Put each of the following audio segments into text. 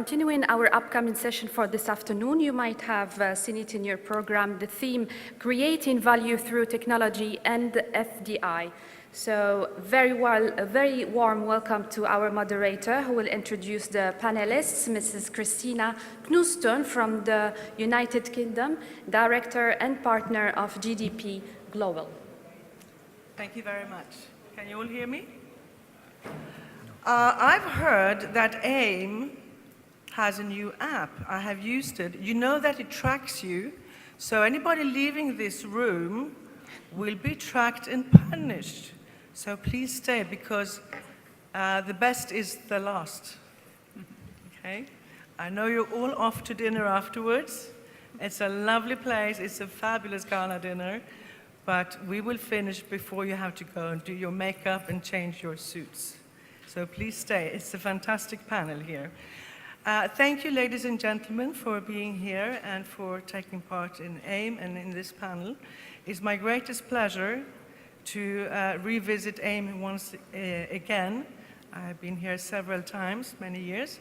continuing our upcoming session for this afternoon. You might have seen it in your program, the theme, Creating Value Through Technology and FDI. So a very warm welcome to our moderator who will introduce the panelists, Mrs. Christina Knuston from the United Kingdom, Director and Partner of GDP Global. Thank you very much. Can you all hear me? I've heard that AIM has a new app. I have used it. You know that it tracks you, so anybody leaving this room will be tracked and punished. So please stay, because the best is the last. Okay? I know you're all off to dinner afterwards. It's a lovely place. It's a fabulous gala dinner. But we will finish before you have to go and do your makeup and change your suits. So please stay. It's a fantastic panel here. Thank you, ladies and gentlemen, for being here and for taking part in AIM and in this panel. It's my greatest pleasure to revisit AIM once again. I've been here several times, many years,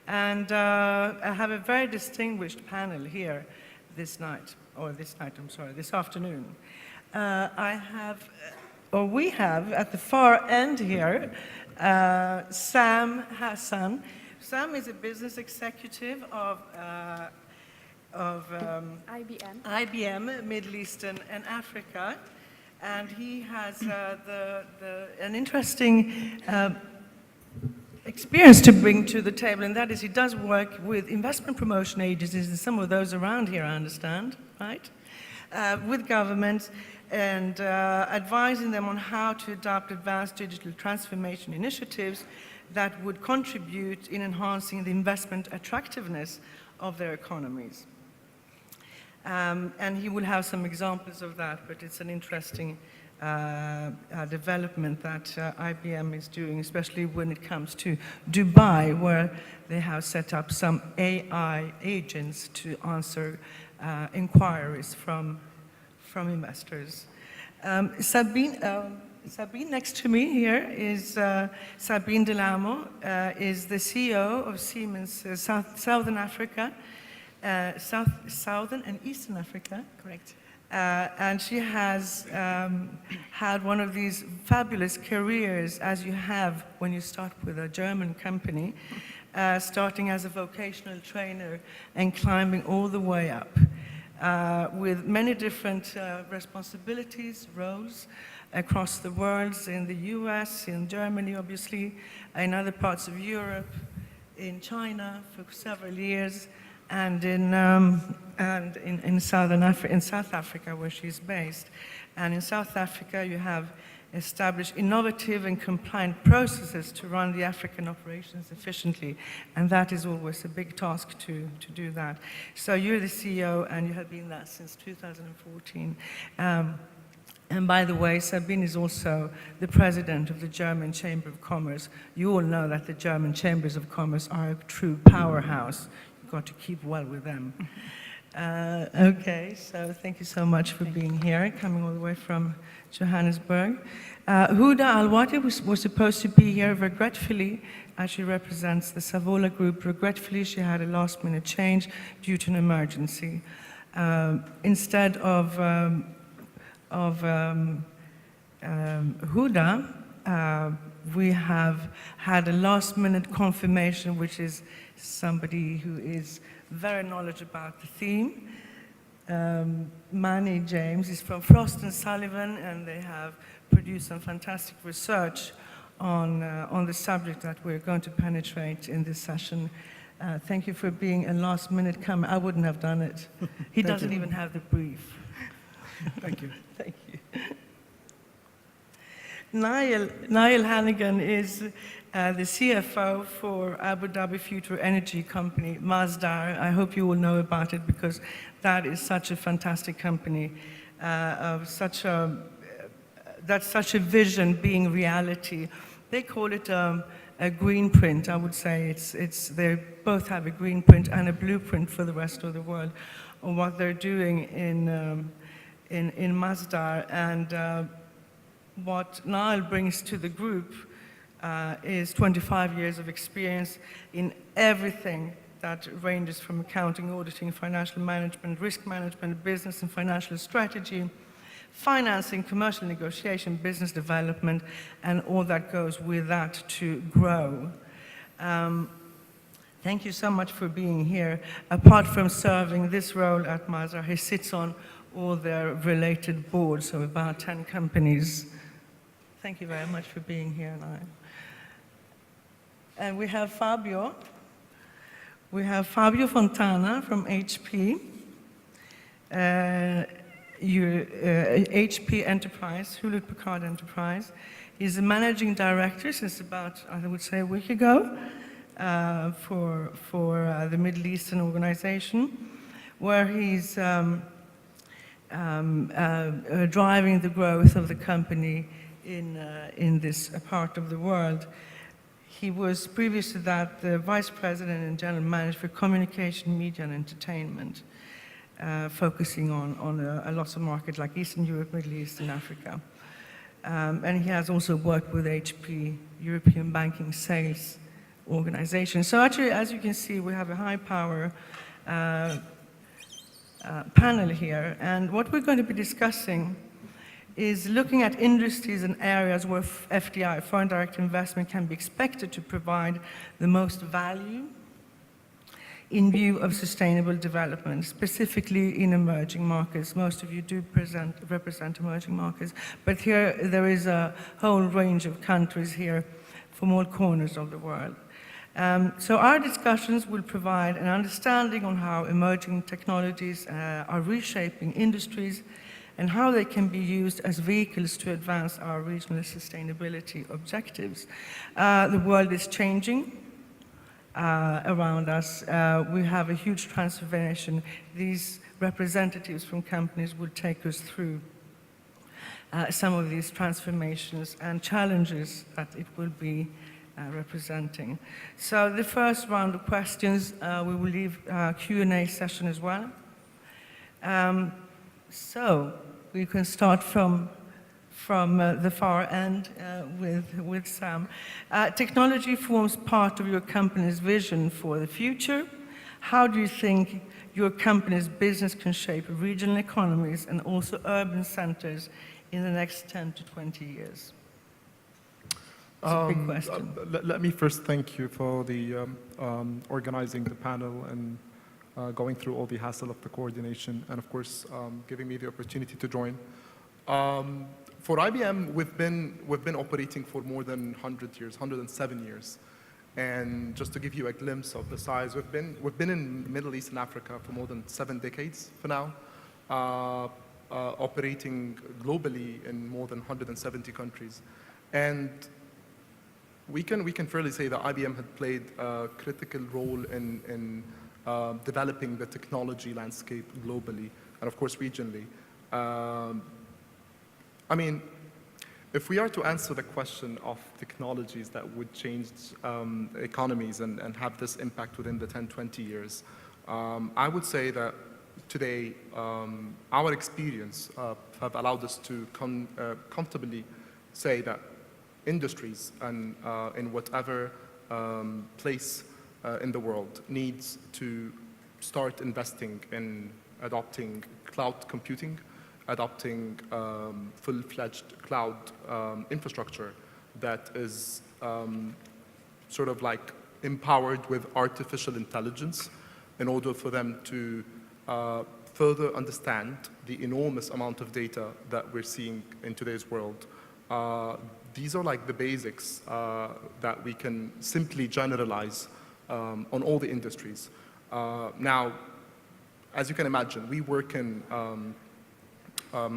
and I have a very distinguished panel here this afternoon. We have at the far end here Sam Hassan. Sam is a business executive of IBM, Middle East and Africa, and he has an interesting experience to bring to the table, and that is he does work with investment promotion agencies, and some of those around here, I understand, right? With governments, and advising them on how to adopt advanced digital transformation initiatives that would contribute in enhancing the investment attractiveness of their economies. And he will have some examples of that, but it's an interesting development that IBM is doing, especially when it comes to Dubai, where they have set up some AI agents to answer inquiries from investors. Sabine next to me here is Sabine Dall'Omo, is the CEO of Siemens Southern Africa, Southern and Eastern Africa. Correct. And she has had one of these fabulous careers, as you have when you start with a German company, starting as a vocational trainer and climbing all the way up. With many different responsibilities, roles across the world, in the US, in Germany, obviously, in other parts of Europe, in China for several years, and in South Africa, where she's based. And in South Africa, you have established innovative and compliant processes to run the African operations efficiently, and that is always a big task to do that. So you're the CEO, and you have been that since 2014. And by the way, Sabine is also the president of the German Chamber of Commerce. You all know that the German Chambers of Commerce are a true powerhouse. You've got to keep well with them. Okay, so thank you so much for being here, coming all the way from Johannesburg. Huda Alwati was supposed to be here. Regretfully, as she represents the Savola Group, regretfully she had a last-minute change due to an emergency. Instead of Huda, we have had a last-minute confirmation, which is somebody who is very knowledgeable about the theme. Manny James is from Frost & Sullivan, and they have produced some fantastic research on the subject that we're going to penetrate in this session. Thank you for being a last-minute comer. I wouldn't have done it. He doesn't even have the brief. Thank you. Thank you. Niall Hannigan is the CFO for Abu Dhabi Future Energy Company, Masdar. I hope you all know about it, because that is such a fantastic company, that's such a vision being reality. They call it a green print. I would say they both have a green print and a blueprint for the rest of the world on what they're doing in Masdar. And what Niall brings to the group is 25 years of experience in everything that ranges from accounting, auditing, financial management, risk management, business and financial strategy, financing, commercial negotiation, business development, and all that goes with that to grow. Thank you so much for being here. Apart from serving this role at Masdar, he sits on all their related boards, so about 10 companies. Thank you very much for being here, Niall. And we have Fabio. We have Fabio Fontana from HP. HP Enterprise, Hewlett-Packard Enterprise. He's the managing director since about, I would say, a week ago for the Middle Eastern organization, where he's driving the growth of the company in this part of the world. He was previous to that the vice president and general manager for communication, media, and entertainment, focusing on a lot of markets like Eastern Europe, Middle East, and Africa. And he has also worked with HP, European Banking Sales Organization. So actually, as you can see, we have a high-power panel here. And what we're going to be discussing is looking at industries and areas where FDI, foreign direct investment, can be expected to provide the most value in view of sustainable development, specifically in emerging markets. Most of you do represent emerging markets, but here there is a whole range of countries here from all corners of the world. So our discussions will provide an understanding on how emerging technologies are reshaping industries and how they can be used as vehicles to advance our regional sustainability objectives. The world is changing around us. We have a huge transformation. These representatives from companies will take us through some of these transformations and challenges that it will be representing. So the first round of questions, we will leave a Q&A session as well. So we can start from the far end with Sam. Technology forms part of your company's vision for the future. How do you think your company's business can shape regional economies and also urban centers in the next 10 to 20 years? It's a big question. Let me first thank you for the organizing the panel and going through all the hassle of the coordination, and of course giving me the opportunity to join. For IBM, we've been operating for more than 100 years, 107 years. And just to give you a glimpse of the size, we've been in Middle East and Africa for more than 7 decades for now, operating globally in more than 170 countries. And we can fairly say that IBM had played a critical role in developing the technology landscape globally, and of course regionally. I mean, if we are to answer the question of technologies that would change economies and have this impact within the 10, 20 years, I would say that today our experience have allowed us to comfortably say that industries and in whatever place in the world needs to start investing in adopting cloud computing, adopting full-fledged cloud infrastructure that is sort of like empowered with artificial intelligence in order for them to further understand the enormous amount of data that we're seeing in today's world. These are like the basics that we can simply generalize on all the industries. Now, as you can imagine, we work in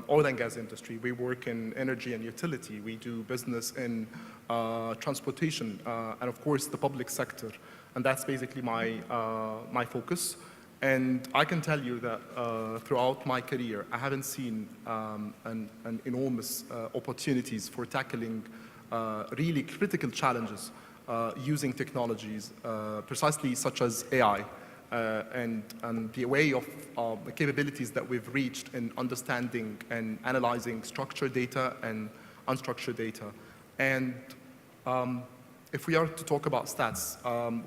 oil and gas industry, we work in energy and utility, we do business in transportation, and of course the public sector. And that's basically my focus. And I can tell you that throughout my career, I haven't seen an enormous opportunities for tackling really critical challenges using technologies, precisely such as AI, and the way of the capabilities that we've reached in understanding and analyzing structured data and unstructured data. And if we are to talk about stats,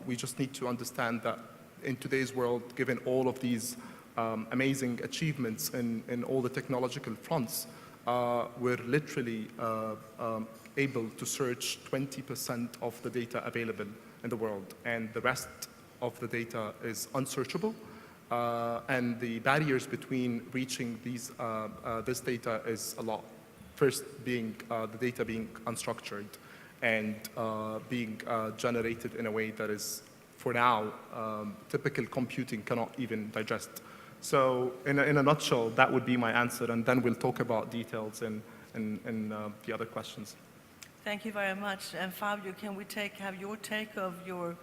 we just need to understand that in today's world, given all of these amazing achievements in all the technological fronts, we're literally able to search 20% of the data available in the world, and the rest of the data is unsearchable. And the barriers between reaching this data is a lot. First being the data being unstructured and being generated in a way that is, for now, typical computing cannot even digest. So in a nutshell, that would be my answer, and then we'll talk about details in the other questions. Thank you very much. And Fabio, can we have your take of your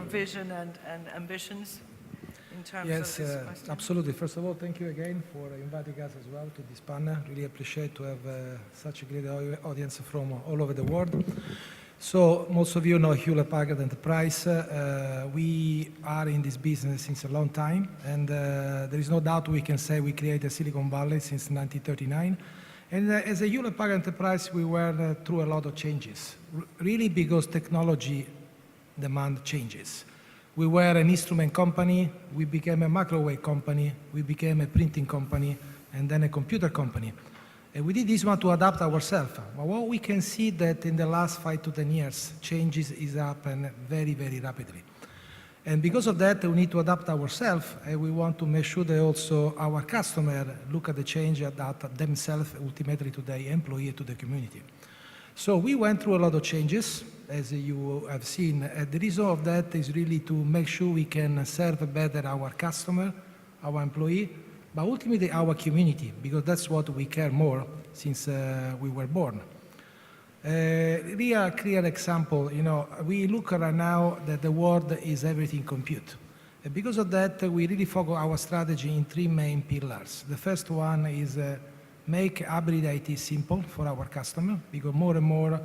vision and ambitions in terms of this question? Yes, absolutely. First of all, thank you again for inviting us as well to this panel. Really appreciate to have such a great audience from all over the world. So most of you know Hewlett-Packard Enterprise. We are in this business since a long time, and there is no doubt we can say we created Silicon Valley since 1939. And as a Hewlett-Packard Enterprise, we were through a lot of changes, really because technology demand changes. We were an instrument company, we became a microwave company, we became a printing company, and then a computer company. And we did this one to adapt ourselves. But what we can see that in the last 5 to 10 years, changes is happening very, very rapidly. And because of that, we need to adapt ourselves, and we want to make sure that also our customer look at the change, adapt themselves ultimately to the employee, to the community. So we went through a lot of changes, as you have seen. The reason of that is really to make sure we can serve better our customer, our employee, but ultimately our community, because that's what we care more since we were born. Really a clear example, we look right now that the world is everything compute. And because of that, we really focus our strategy in 3 main pillars. The first one is make hybrid IT simple for our customer, because more and more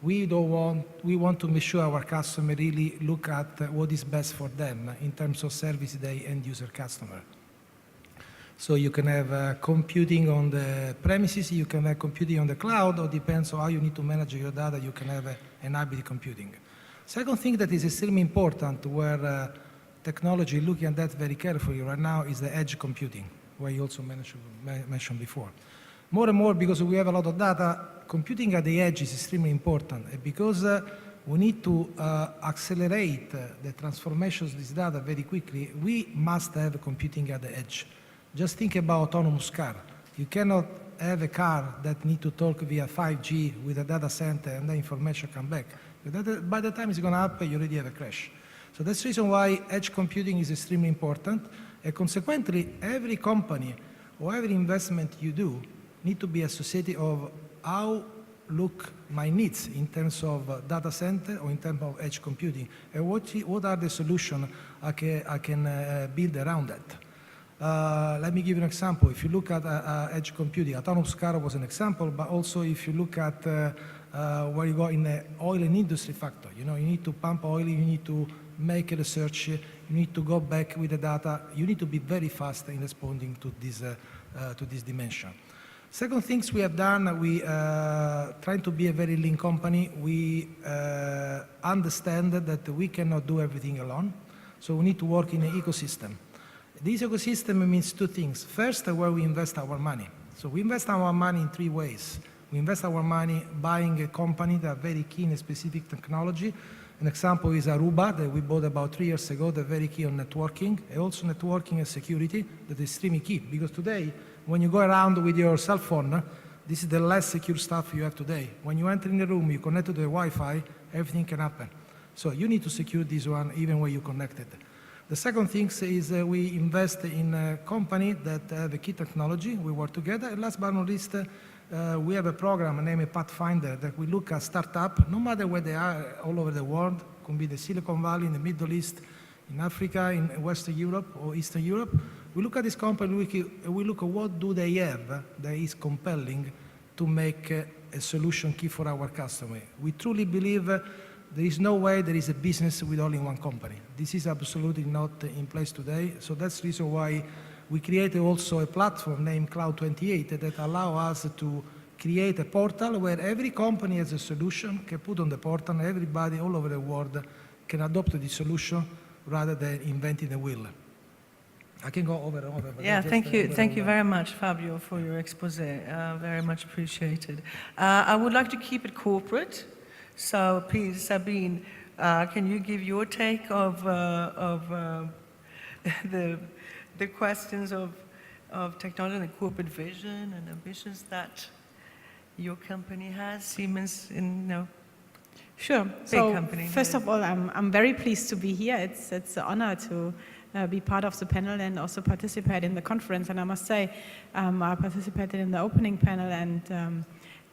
we want to make sure our customer really look at what is best for them in terms of service they end user customer. So you can have computing on the premises, you can have computing on the cloud, or depends on how you need to manage your data, you can have an hybrid computing. Second thing that is extremely important, where technology looking at that very carefully right now, is the edge computing, where you also mentioned before. More and more, because we have a lot of data, computing at the edge is extremely important. And because we need to accelerate the transformation of this data very quickly, we must have computing at the edge. Just think about autonomous car. You cannot have a car that need to talk via 5G with a data center and the information come back. By the time it's going to happen, you already have a crash. So that's the reason why edge computing is extremely important. And consequently, every company or every investment you do need to be associated of how look my needs in terms of data center or in terms of edge computing, and what are the solutions I can build around that. Let me give you an example. If you look at edge computing, autonomous car was an example, but also if you look at where you go in the oil and industry factor, you need to pump oil, you need to make a research, you need to go back with the data, you need to be very fast in responding to this dimension. Second things we have done, we trying to be a very lean company. We understand that we cannot do everything alone, so we need to work in an ecosystem. This ecosystem means 2 things. First, where we invest our money. So we invest our money in 3 ways. We invest our money buying a company that are very keen in specific technology. An example is Aruba that we bought about 3 years ago. They're very key on networking, and also networking and security that is extremely key, because today, when you go around with your cell phone, this is the less secure stuff you have today. When you enter in the room, you connect to the Wi-Fi, everything can happen. So you need to secure this one even when you're connected. The second thing is we invest in a company that have a key technology. We work together. And last but not least, we have a program named Pathfinder that we look at startup, no matter where they are all over the world. It could be the Silicon Valley, in the Middle East, in Africa, in Western Europe or Eastern Europe. We look at this company, we look at what do they have that is compelling to make a solution key for our customer. We truly believe there is no way there is a business with only one company. This is absolutely not in place today. So that's the reason why we created also a platform named Cloud28 that allow us to create a portal where every company has a solution, can put on the portal, and everybody all over the world can adopt the solution rather than inventing the wheel. I can go over and over. But Yeah, just, thank you very much, Fabio, for your expose. Very much appreciated. I would like to keep it corporate. So please, Sabine, can you give your take of the questions of technology and the corporate vision and ambitions that your company has, Siemens, Sure. big So company? first of all, I'm very pleased to be here. It's an honor to be part of the panel and also participate in the conference. And I must say, I participated in the opening panel, and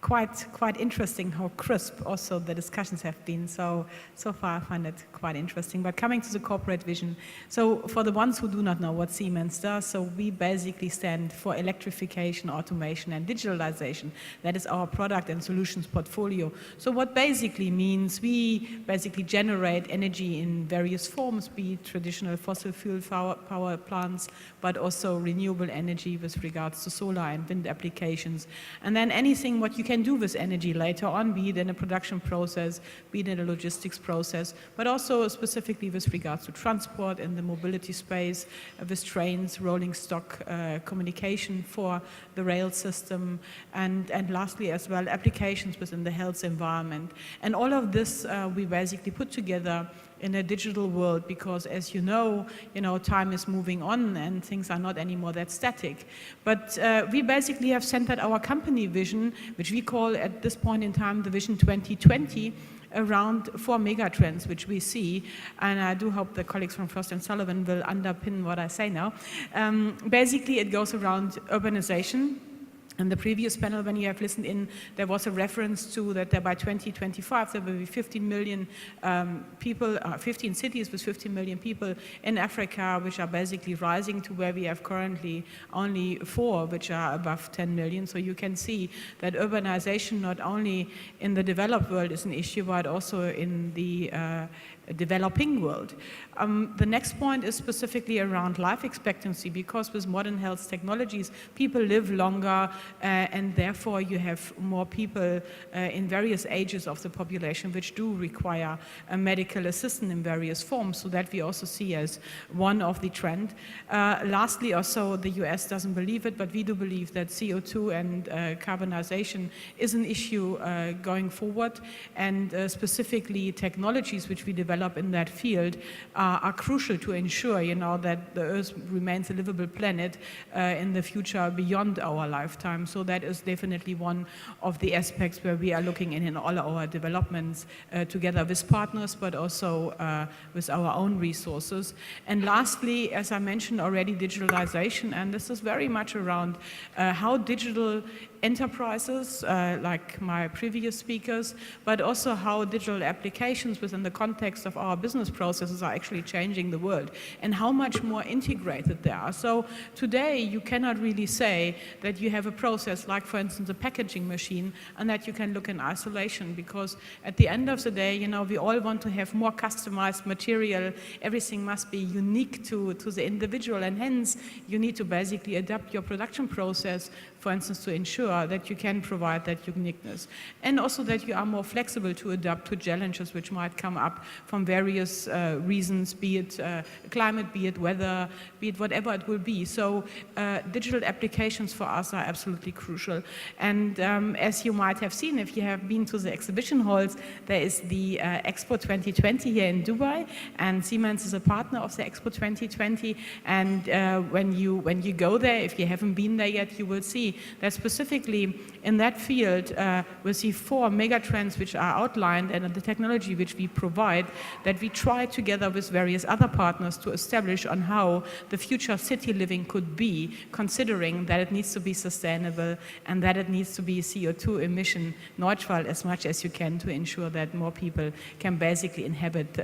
quite interesting how crisp also the discussions have been. So far I find it quite interesting. But coming to the corporate vision, so for the ones who do not know what Siemens does, so we basically stand for electrification, automation and digitalization. That is our product and solutions portfolio. So what basically means we basically generate energy in various forms, be it traditional fossil fuel power plants, but also renewable energy with regards to solar and wind applications. And then anything what you can do with energy later on, be it in a production process, be it in a logistics process, but also specifically with regards to transport in the mobility space, with trains, rolling stock, communication for the rail system, and lastly as well, applications within the health environment. And all of this we basically put together in a digital world, because as you know, time is moving on and things are not anymore that static. But we basically have centered our company vision, which we call at this point in time the Vision 2020, around 4 megatrends which we see, and I do hope the colleagues from Frost & Sullivan will underpin what I say now. Basically it goes around urbanization. In the previous panel, when you have listened in, there was a reference to that by 2025 there will be 15 million people, 15 cities with 15 million people in Africa, which are basically rising to where we have currently only 4, which are above 10 million. So you can see that urbanization not only in the developed world is an issue, but also in the developing world. The next point is specifically around life expectancy, because with modern health technologies, people live longer, and therefore you have more people in various ages of the population which do require a medical assistance in various forms, so that we also see as one of the trend. Lastly, also the US doesn't believe it, but we do believe that CO2 and carbonization is an issue going forward, and specifically technologies which we develop in that field are crucial to ensure, that the Earth remains a livable planet in the future beyond our lifetime. So that is definitely one of the aspects where we are looking in all our developments together with partners, but also with our own resources. And lastly, as I mentioned already, digitalization, and this is very much around how digital enterprises, like my previous speakers, but also how digital applications within the context of our business processes are actually changing the world, and how much more integrated they are. So today you cannot really say that you have a process like, for instance, a packaging machine, and that you can look in isolation, because at the end of the day, we all want to have more customized material. Everything must be unique to the individual, and hence you need to basically adapt your production process, for instance, to ensure that you can provide that uniqueness, and also that you are more flexible to adapt to challenges which might come up from various reasons, be it climate, be it weather, be it whatever it will be. So digital applications for us are absolutely crucial. And as you might have seen, if you have been to the exhibition halls, there is the Expo 2020 here in Dubai, and Siemens is a partner of the Expo 2020. And when you go there, if you haven't been there yet, you will see that specifically in that field, we see 4 megatrends which are outlined, and the technology which we provide, that we try together with various other partners to establish on how the future city living could be, considering that it needs to be sustainable and that it needs to be CO2 emission neutral as much as you can, to ensure that more people can basically inhabit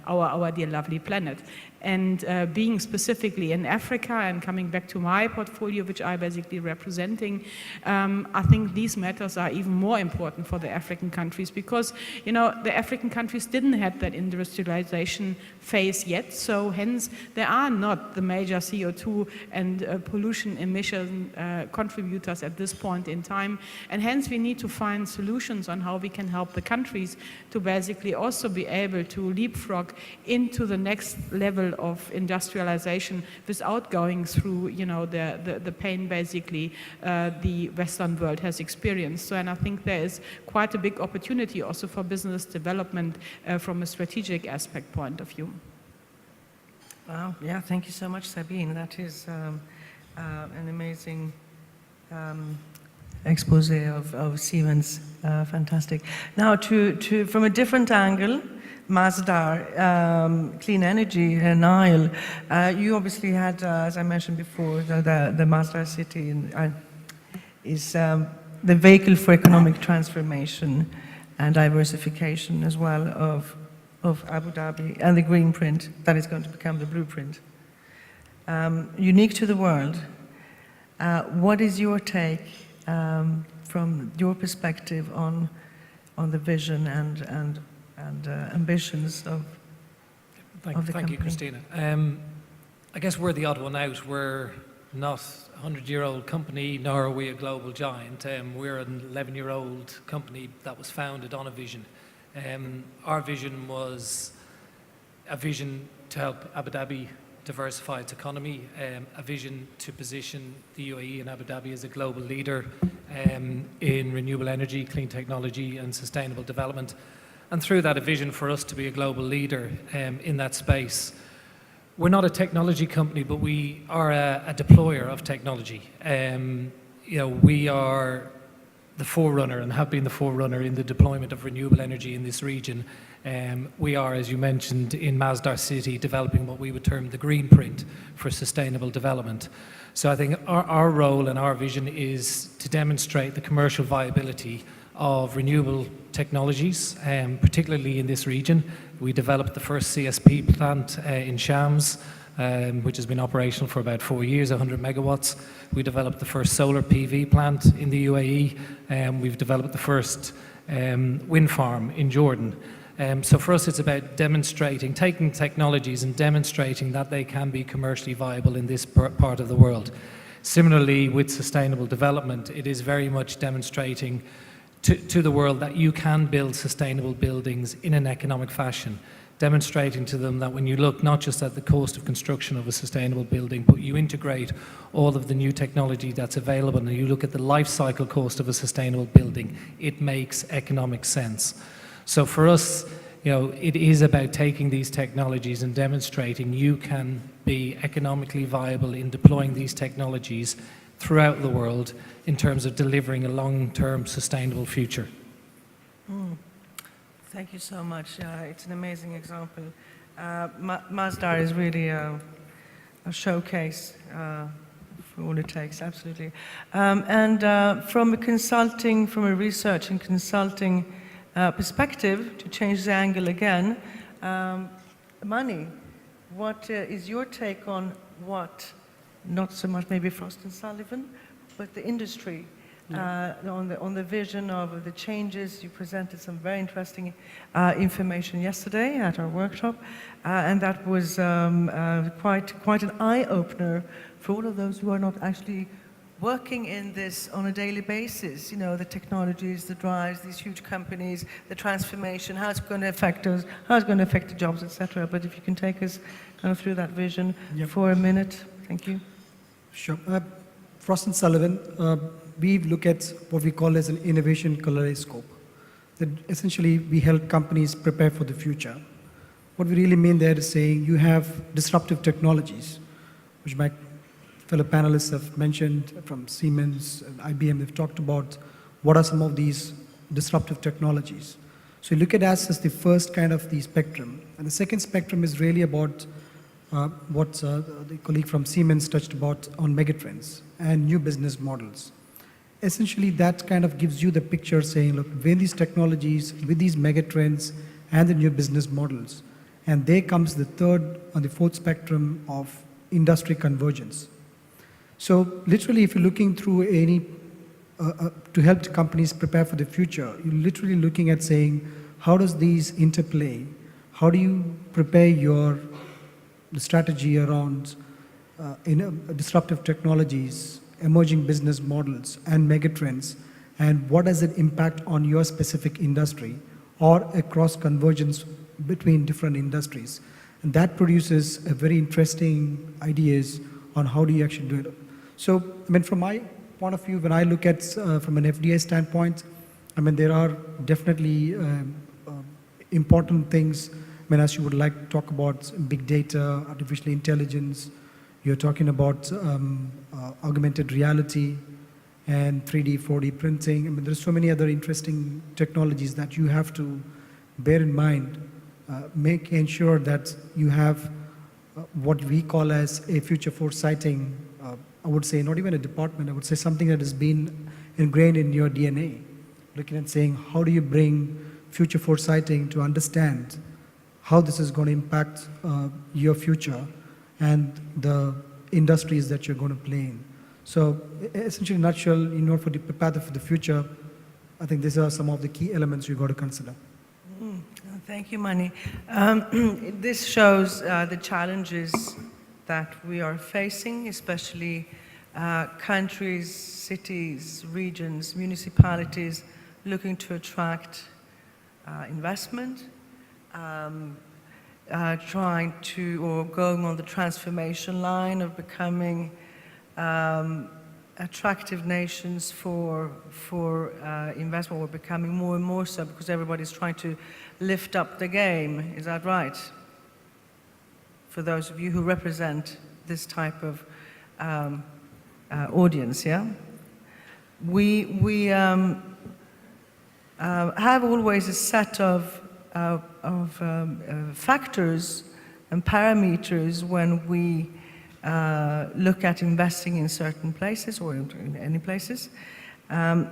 our dear lovely planet. And being specifically in Africa and coming back to my portfolio, which I basically representing, I think these matters are even more important for the African countries because, you know, the African countries didn't have that industrialization phase yet, so hence they are not the major CO2 and pollution emission contributors at this point in time, and hence we need to find solutions on how we can help the countries to basically also be able to leapfrog into the next level of industrialization without going through, you know, the pain basically the Western world has experienced. So, and I think there is quite a big opportunity also for business development from a strategic aspect point of view. Wow, yeah, thank you so much, Sabine. That is an amazing expose of Siemens. Fantastic. Now, from a different angle, Masdar Clean Energy, Niall, you obviously had, as I mentioned before, the Masdar City is the vehicle for economic transformation and diversification as well of Abu Dhabi and the green print that is going to become the blueprint. Unique to the world, what is your take from your perspective on the vision and ambitions of the company? Thank you, Christina. I guess we're the odd one out. We're not a 100-year-old company, nor are we a global giant. We're an 11-year-old company that was founded on a vision. Our vision was a vision to help Abu Dhabi diversify its economy, a vision to position the UAE and Abu Dhabi as a global leader in renewable energy, clean technology and sustainable development. And through that, a vision for us to be a global leader in that space. We're not a technology company, but we are a deployer of technology. You know, we are the forerunner and have been the forerunner in the deployment of renewable energy in this region. We are, as you mentioned, in Masdar City, developing what we would term the green print for sustainable development. So I think our role and our vision is to demonstrate the commercial viability of renewable technologies, particularly in this region. We developed the first CSP plant in Shams, which has been operational for about 4 years, 100 megawatts. We developed the first solar PV plant in the UAE. We've developed the first wind farm in Jordan. So for us, it's about demonstrating, taking technologies and demonstrating that they can be commercially viable in this part of the world. Similarly, with sustainable development, it is very much demonstrating to the world that you can build sustainable buildings in an economic fashion, demonstrating to them that when you look not just at the cost of construction of a sustainable building, but you integrate all of the new technology that's available and you look at the life cycle cost of a sustainable building, it makes economic sense. So for us, you know, it is about taking these technologies and demonstrating you can be economically viable in deploying these technologies throughout the world in terms of delivering a long-term sustainable future. Thank you so much. It's an amazing example. Masdar is really a showcase for all it takes, absolutely. And from a research and consulting perspective, to change the angle again, money. What is your take on what, not so much maybe Frost & Sullivan, but the industry, on the vision of the changes? You presented some very interesting information yesterday at our workshop, and that was quite an eye-opener for all of those who are not actually working in this on a daily basis. You know, the technologies, the drives, these huge companies, the transformation, how it's going to affect us, how it's going to affect the jobs, etc. But if you can take us kind of through that vision for a minute, thank you. Sure. Frost & Sullivan, we look at what we call as an innovation kaleidoscope. That essentially we help companies prepare for the future. What we really mean there is saying you have disruptive technologies, which my fellow panelists have mentioned from Siemens and IBM. They've talked about what are some of these disruptive technologies. So you look at us as the first kind of the spectrum. And the second spectrum is really about what the colleague from Siemens touched about on megatrends and new business models. Essentially, that kind of gives you the picture saying, look, with these technologies, with these megatrends and the new business models, And there comes the third on the fourth spectrum of industry convergence. So literally, if you're looking through any, to help companies prepare for the future, you're literally looking at saying, how does these interplay? How do you prepare the strategy around disruptive technologies, emerging business models, and megatrends, and what does it impact on your specific industry or across convergence between different industries? And that produces a very interesting ideas on how do you actually do it. So, I mean, from my point of view, when I look at from an FDI standpoint, I mean, there are definitely important things. I mean, as you would like to talk about big data, artificial intelligence, you're talking about augmented reality and 3D, 4D printing. I mean, there's so many other interesting technologies that you have to bear in mind, ensure that you have what we call as a future foresighting, I would say not even a department, I would say something that has been ingrained in your DNA. Looking at saying, how do you bring future foresighting to understand how this is going to impact your future and the industries that you're going to play in. So essentially, in a nutshell, in order to prepare for the future, I think these are some of the key elements you've got to consider. Thank you, Mani. This shows the challenges that we are facing, especially countries, cities, regions, municipalities looking to attract investment, trying to, or going on the transformation line of becoming attractive nations for investment. We're becoming more and more so because everybody's trying to lift up the game. Is that right? For those of you who represent this type of audience, yeah? We have always a set of factors and parameters when we look at investing in certain places or in any places. And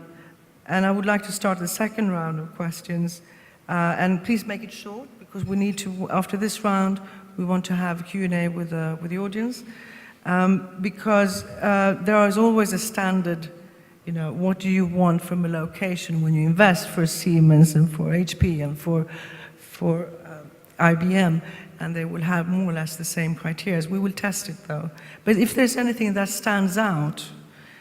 I would like to start the second round of questions. And please make it short because we need to, after this round, we want to have Q&A with the audience. Because there is always a standard, you know, what do you want from a location when you invest for Siemens and for HP and for IBM, and they will have more or less the same criteria. We will test it though. But if there's anything that stands out,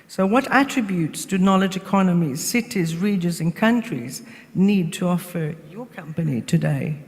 so what attributes do knowledge economies, cities, regions, and countries need to offer your company today?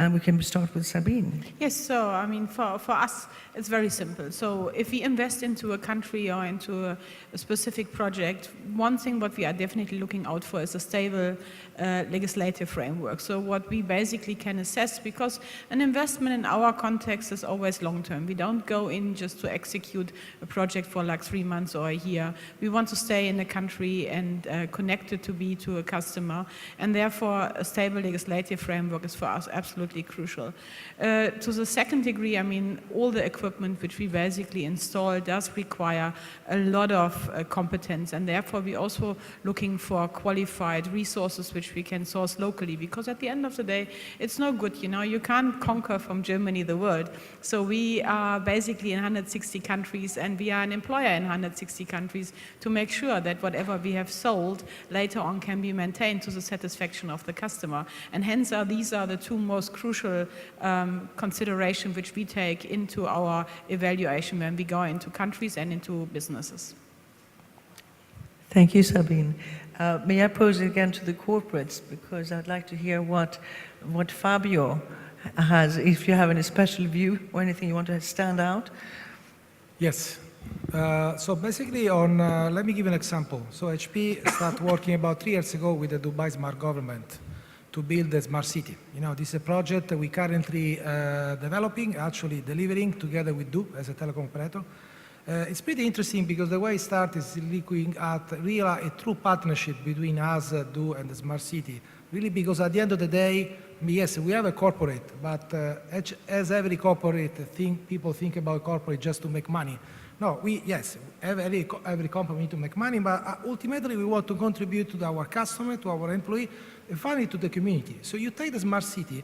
And we can start with Sabine. Yes, so I mean, for us, it's very simple. So if we invest into a country or into a specific project, one thing what we are definitely looking out for is a stable legislative framework. So what we basically can assess, because an investment in our context is always long-term. We don't go in just to execute a project for like 3 months or a year. We want to stay in the country and connected to a customer. And therefore, a stable legislative framework is for us absolutely crucial. To the second degree, I mean, all the equipment which we basically install does require a lot of competence, and therefore we're also looking for qualified resources which we can source locally, because at the end of the day, it's no good, you know, you can't conquer from Germany the world. So we are basically in 160 countries, and we are an employer in 160 countries to make sure that whatever we have sold later on can be maintained to the satisfaction of the customer. And hence these are the two most crucial consideration which we take into our evaluation when we go into countries and into businesses. Thank you, Sabine. May I pose it again to the corporates, because I'd like to hear what Fabio has, if you have any special view or anything you want to stand out. Yes. So basically let me give an example. So HP started working about 3 years ago with the Dubai Smart Government to build a smart city. You know, this is a project that we currently developing, actually delivering together with Du as a telecom operator. It's pretty interesting because the way it started is looking at really a true partnership between us, Du, and the smart city. Really, because at the end of the day, yes, we have a corporate, but as every corporate people think about corporate just to make money. No, every company need to make money, but ultimately we want to contribute to our customer, to our employee, and finally to the community. So you take the smart city,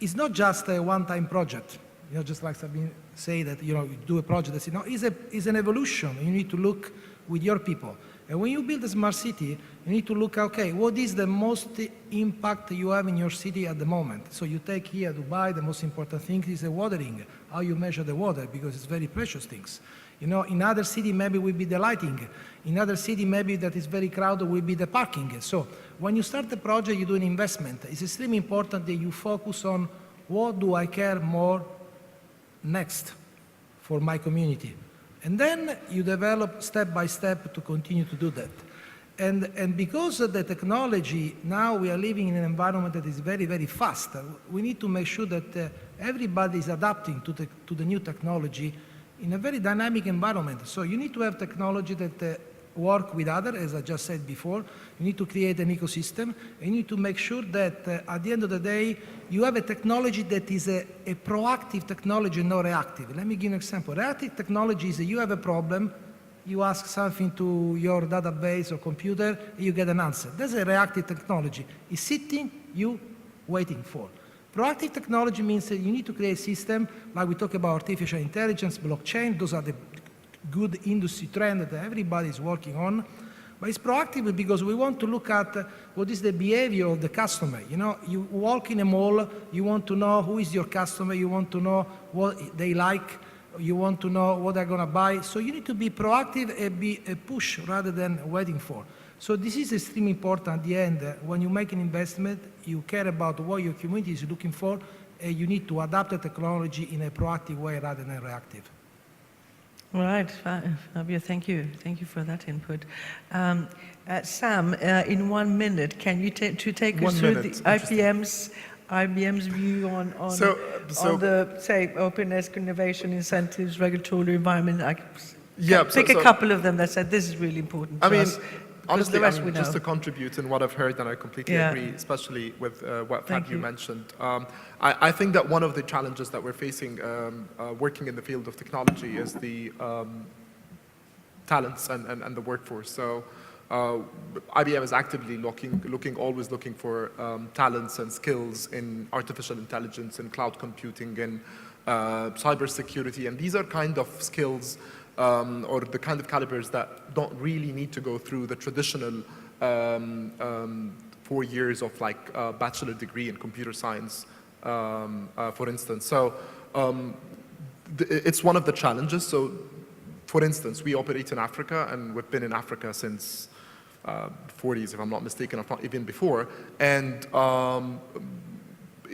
it's not just a one-time project. You know, just like Sabine say that, you know, you do a project that's, you know, it's an evolution. You need to look with your people. And when you build a smart city, you need to look, okay, what is the most impact you have in your city at the moment? So you take here Dubai, the most important thing is the watering, how you measure the water, because it's very precious things. You know, in other city, maybe will be the lighting. In other city, maybe that is very crowded, will be the parking. So when you start the project, you do an investment. It's extremely important that you focus on what do I care more next for my community. And then you develop step by step to continue to do that. And because of the technology, now we are living in an environment that is very, very fast. We need to make sure that everybody is adapting to the new technology in a very dynamic environment. So you need to have technology that work with others, as I just said before. You need to create an ecosystem. And you need to make sure that at the end of the day, you have a technology that is a proactive technology, not reactive. Let me give you an example. Reactive technology is that you have a problem, you ask something to your database or computer, and you get an answer. That's a reactive technology. It's sitting, you waiting for. Proactive technology means that you need to create a system, like we talk about artificial intelligence, blockchain, those are the good industry trends that everybody is working on. But it's proactive because we want to look at what is the behavior of the customer. You know, you walk in a mall, you want to know who is your customer, you want to know what they like, you want to know what they're going to buy. So you need to be proactive and be a push rather than waiting for. So this is extremely important at the end. When you make an investment, you care about what your community is looking for, and you need to adapt the technology in a proactive way rather than reactive. All right, Fabio, thank you. Thank you for that input. Sam, in 1 minute, can you take us through the IBM's view on the, say, openness, innovation, incentives, regulatory environment? Pick a couple of them that said this is really important. Honestly, just to contribute in what I've heard, and I completely agree, especially with what Fabio mentioned. I think that one of the challenges that we're facing working in the field of technology is the talents and the workforce. So IBM is actively always looking for talents and skills in artificial intelligence, in cloud computing, in cybersecurity, and these are kind of skills or the kind of calibers that don't really need to go through the traditional 4 years of like a bachelor degree in computer science, for instance. So it's one of the challenges. So for instance, we operate in Africa, and we've been in Africa since 40s, if I'm not mistaken, if not even before. And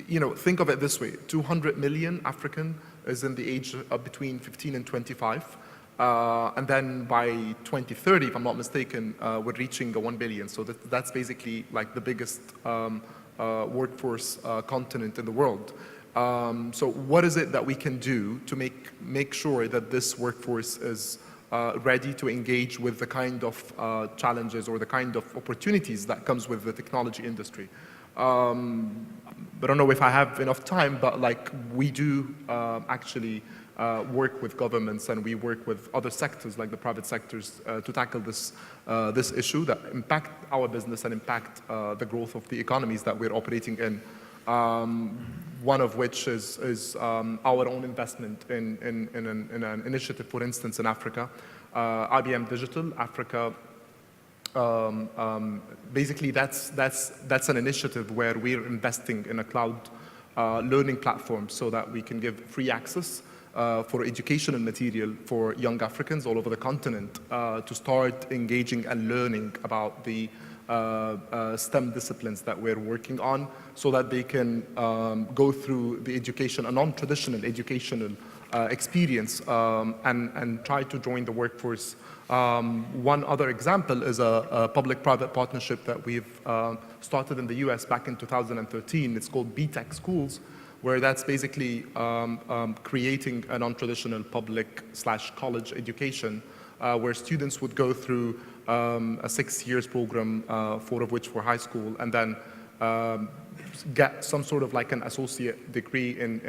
you know, think of it this way: 200 million African is in the age of between 15 and 25. And then by 2030, if I'm not mistaken, we're reaching 1 billion. So that's basically like the biggest workforce continent in the world. So what is it that we can do to make sure that this workforce is ready to engage with the kind of challenges or the kind of opportunities that comes with the technology industry? I don't know if I have enough time, but like we do actually work with governments, and we work with other sectors like the private sectors to tackle this issue that impact our business and impact the growth of the economies that we're operating in. One of which is our own investment in an initiative, for instance, in Africa, IBM Digital Africa. Basically, that's an initiative where we're investing in a cloud learning platform so that we can give free access for educational material for young Africans all over the continent to start engaging and learning about the STEM disciplines that we're working on, so that they can go through the education, a non-traditional educational experience, and try to join the workforce. One other example is a public-private partnership that we've started in the US back in 2013. It's called BTech Schools, where that's basically creating a non-traditional public/college education where students would go through a 6 years program, 4 of which were high school, and then get some sort of like an associate degree in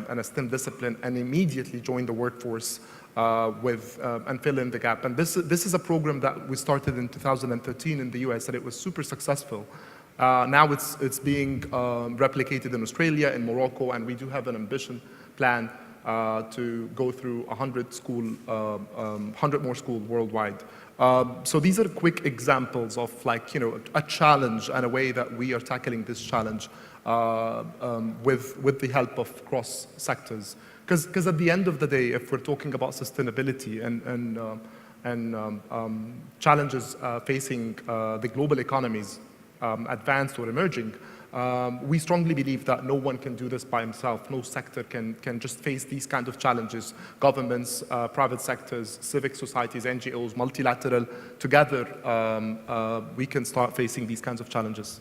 a STEM discipline, and immediately join the workforce and fill in the gap. And this is a program that we started in 2013 in the US, and it was super successful. Now it's being replicated in Australia, in Morocco, and we do have an ambition plan to go through 100 more schools worldwide. So these are quick examples of, like, you know, a challenge and a way that we are tackling this challenge with the help of cross sectors. Because at the end of the day, if we're talking about sustainability and challenges facing the global economies, advanced or emerging, we strongly believe that no one can do this by himself. No sector can just face these kind of challenges. Governments, private sectors, civic societies, NGOs, multilateral, together we can start facing these kinds of challenges.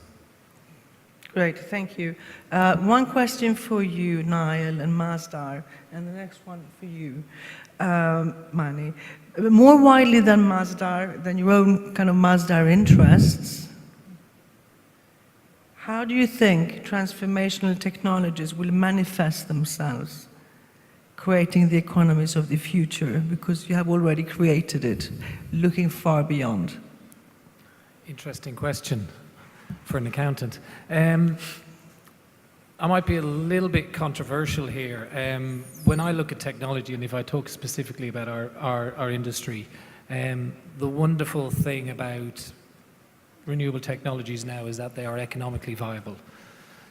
Great, thank you. One question for you, Niall and Masdar, and the next one for you, Mani. More widely than Masdar, than your own kind of Masdar interests, how do you think transformational technologies will manifest themselves, creating the economies of the future? Because you have already created it, looking far beyond. Interesting question for an accountant. I might be a little bit controversial here. When I look at technology, and if I talk specifically about our industry, the wonderful thing about renewable technologies now is that they are economically viable.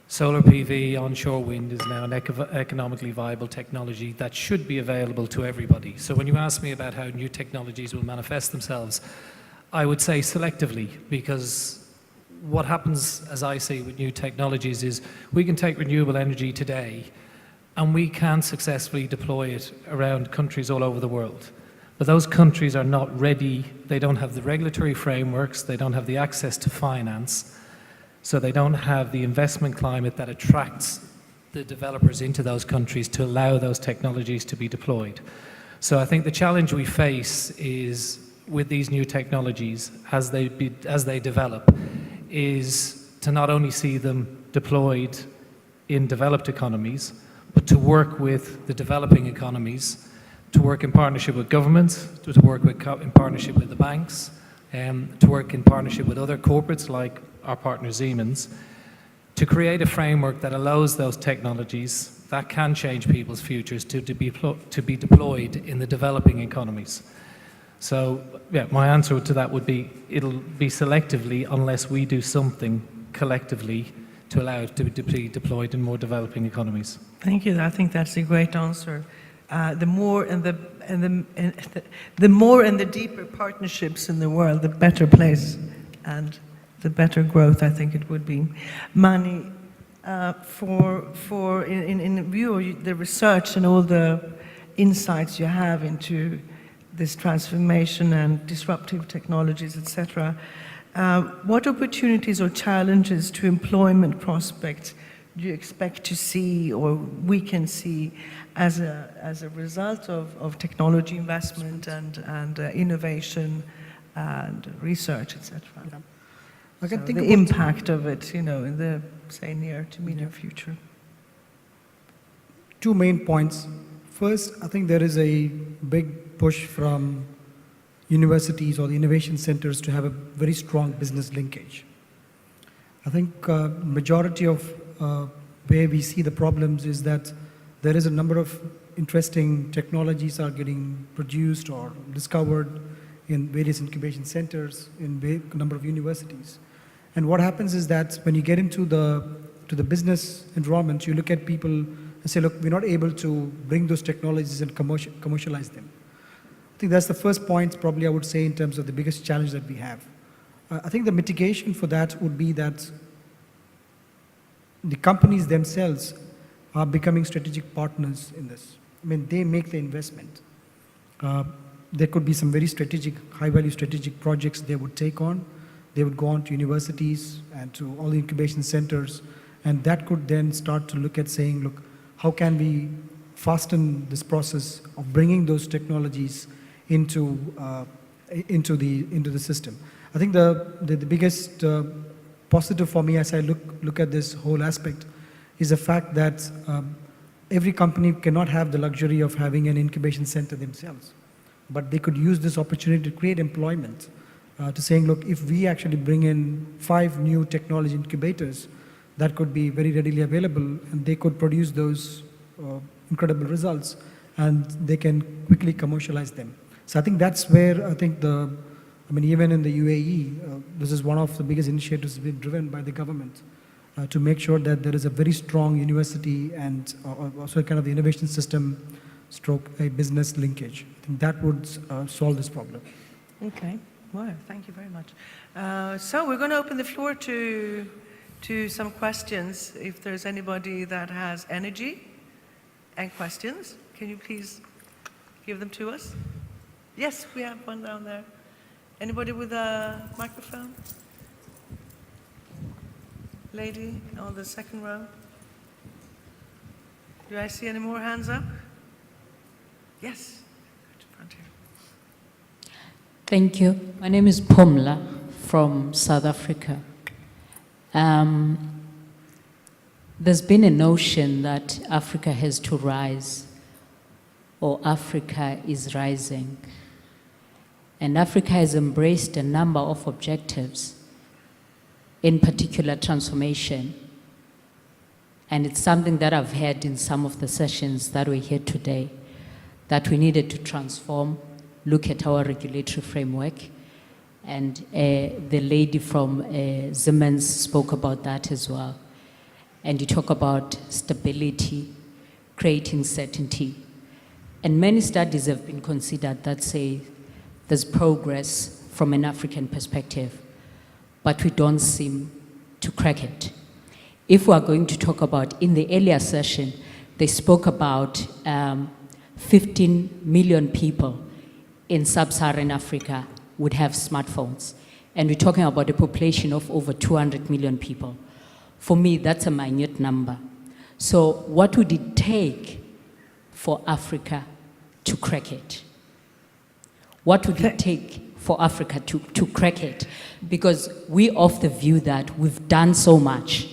Solar PV, onshore wind is now an economically viable technology that should be available to everybody. So when you ask me about how new technologies will manifest themselves, I would say selectively, because what happens, as I see with new technologies, is we can take renewable energy today and we can successfully deploy it around countries all over the world. But those countries are not ready, they don't have the regulatory frameworks, they don't have the access to finance, so they don't have the investment climate that attracts the developers into those countries to allow those technologies to be deployed. So I think the challenge we face is, with these new technologies, as they develop, is to not only see them deployed in developed economies, but to work with the developing economies, to work in partnership with governments, to work in partnership with the banks, to work in partnership with other corporates like our partner Siemens, to create a framework that allows those technologies that can change people's futures to be deployed in the developing economies. So, yeah, my answer to that would be, it'll be selectively unless we do something collectively to allow it to be deployed in more developing economies. Thank you. I think that's a great answer. The more and the deeper partnerships in the world, the better place and the better growth I think it would be. Mani, in view of the research and all the insights you have into this transformation and disruptive technologies, etc., what opportunities or challenges to employment prospects do you expect to see, or we can see, as a result of technology investment and innovation and research, etc.? Yeah. I can think the impact of it, you know, in the, say, near to medium future. Two main points. First, I think there is a big push from universities or the innovation centers to have a very strong business linkage. I think majority of where we see the problems is that there is a number of interesting technologies are getting produced or discovered in various incubation centers in a number of universities. And what happens is that when you get into the business environment, you look at people and say, look, we're not able to bring those technologies and commercialize them. I think that's the first point, probably I would say, in terms of the biggest challenge that we have. I think the mitigation for that would be that the companies themselves are becoming strategic partners in this. I mean, they make the investment. There could be some very strategic, high-value strategic projects they would take on. They would go on to universities and to all the incubation centers, and that could then start to look at saying, look, how can we fasten this process of bringing those technologies into the system? I think the biggest positive for me as I look at this whole aspect is the fact that every company cannot have the luxury of having an incubation center themselves, but they could use this opportunity to create employment to saying, look, if we actually bring in 5 new technology incubators that could be very readily available, and they could produce those incredible results, and they can quickly commercialize them. So I think that's where I think even in the UAE, this is one of the biggest initiatives being driven by the government to make sure that there is a very strong university and also kind of the innovation system stroke a business linkage. I think that would solve this problem. Okay, wow, thank you very much. So we're going to open the floor to some questions. If there's anybody that has energy and questions, can you please give them to us? Yes, we have one down there. Anybody with a microphone? Lady on the second row. Do I see any more hands up? Yes. Go to front here. Thank you. My name is Pomla from South Africa. There's been a notion that Africa has to rise, or Africa is rising. And Africa has embraced a number of objectives, in particular transformation. And it's something that I've heard in some of the sessions that we're here today, that we needed to transform, look at our regulatory framework. And the lady from Siemens spoke about that as well. And you talk about stability, creating certainty. And many studies have been considered that say there's progress from an African perspective, but we don't seem to crack it. If we are going to talk about, in the earlier session, they spoke about 15 million people in sub-Saharan Africa would have smartphones. And we're talking about a population of over 200 million people. For me, that's a minute number. So what would it take for Africa to crack it? What would it take for Africa to crack it? Because we're of the view that we've done so much,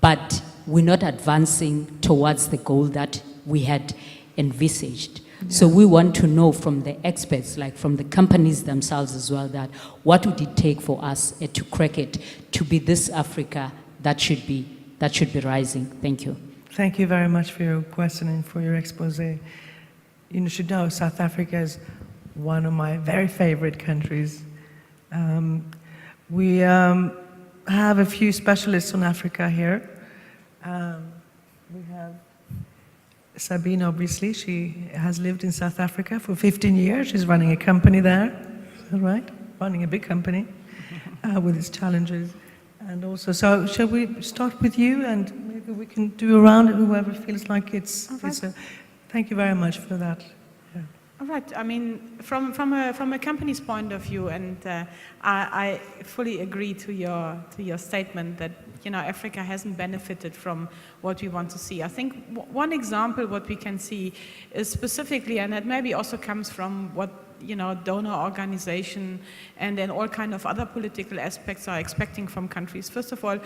but we're not advancing towards the goal that we had envisaged. Yeah. So we want to know from the experts, like from the companies themselves as well, that what would it take for us to crack it, to be this Africa that should be rising. Thank you. Thank you very much for your question and for your expose. You should know South Africa is one of my very favorite countries. We have a few specialists on Africa here. We have Sabine, obviously. She has lived in South Africa for 15 years. She's running a company there. Is that right? Running a big company with its challenges. And also, so shall we start with you, and maybe we can do a round of whoever feels like it's a, thank you very much for that. Yeah. All right. I mean, from a company's point of view, and I fully agree to your statement that Africa hasn't benefited from what we want to see. I think one example what we can see is specifically, and that maybe also comes from what donor organization and then all kind of other political aspects are expecting from countries. First of all,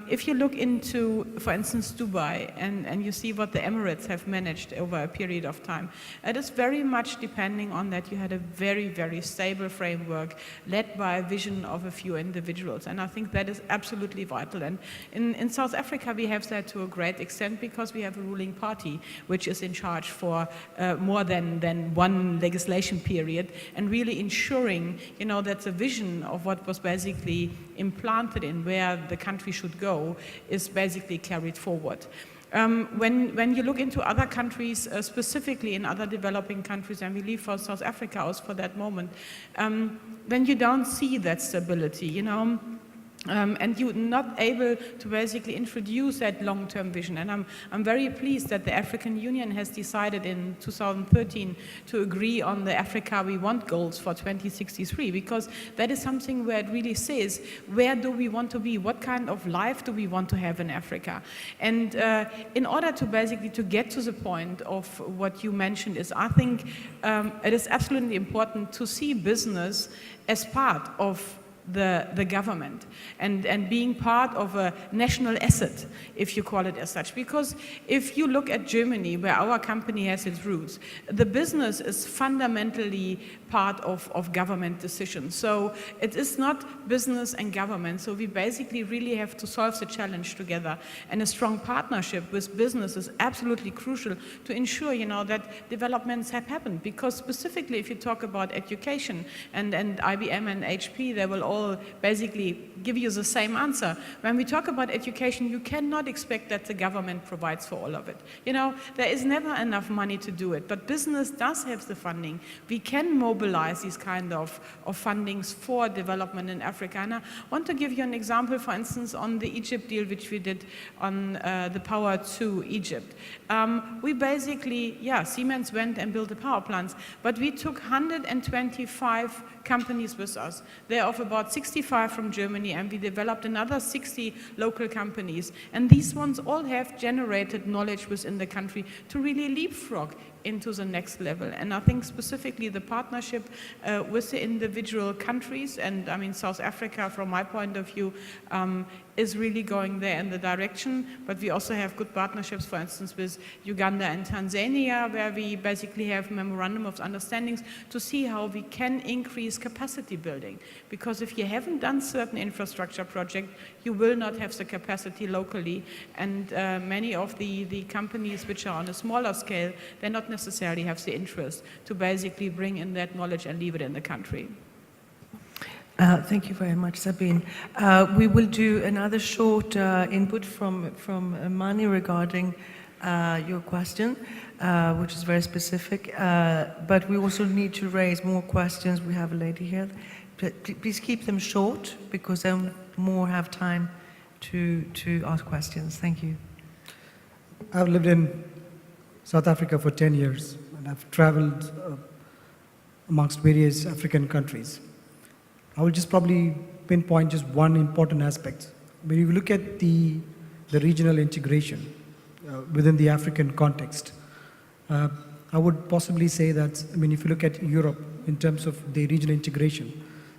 if you look into, for instance, Dubai, and you see what the Emirates have managed over a period of time, it is very much depending on that you had a very, very stable framework led by a vision of a few individuals. And I think that is absolutely vital. And in South Africa, we have that to a great extent because we have a ruling party which is in charge for more than one legislation period, and really ensuring, that the vision of what was basically implanted in where the country should go is basically carried forward. When you look into other countries, specifically in other developing countries, and we leave for South Africa out for that moment, then you don't see that stability, and you're not able to basically introduce that long-term vision. And I'm very pleased that the African Union has decided in 2013 to agree on the Africa We Want goals for 2063, because that is something where it really says, where do we want to be? What kind of life do we want to have in Africa? And in order to basically to get to the point of what you mentioned is, I think it is absolutely important to see business as part of the government and being part of a national asset, if you call it as such. Because if you look at Germany, where our company has its roots, the business is fundamentally part of government decisions. So it is not business and government. So we basically really have to solve the challenge together. And a strong partnership with business is absolutely crucial to ensure, that developments have happened. Because specifically, if you talk about education and IBM and HP, they will all basically give you the same answer. When we talk about education, you cannot expect that the government provides for all of it. There is never enough money to do it, but business does have the funding. We can mobilize these kind of fundings for development in Africa. And I want to give you an example, for instance, on the Egypt deal, which we did on the Power to Egypt. We basically, Siemens went and built the power plants, but we took 125 companies with us. They're of about 65 from Germany, and we developed another 60 local companies. And these ones all have generated knowledge within the country to really leapfrog into the next level. And I think specifically the partnership with the individual countries, and I mean South Africa, from my point of view, is really going there in the direction. But we also have good partnerships, for instance, with Uganda and Tanzania, where we basically have memorandum of understandings to see how we can increase capacity building. Because if you haven't done certain infrastructure projects, you will not have the capacity locally. And many of the companies which are on a smaller scale, they not necessarily have the interest to basically bring in that knowledge and leave it in the country. Thank you very much, Sabine. We will do another short input from Mani regarding your question, which is very specific. But we also need to raise more questions. We have a lady here. Please keep them short, because then more have time to ask questions. Thank you. I've lived in South Africa for 10 years, and I've traveled amongst various African countries. I will just probably pinpoint just one important aspect. When you look at the regional integration within the African context, I would possibly say that, if you look at Europe in terms of the regional integration,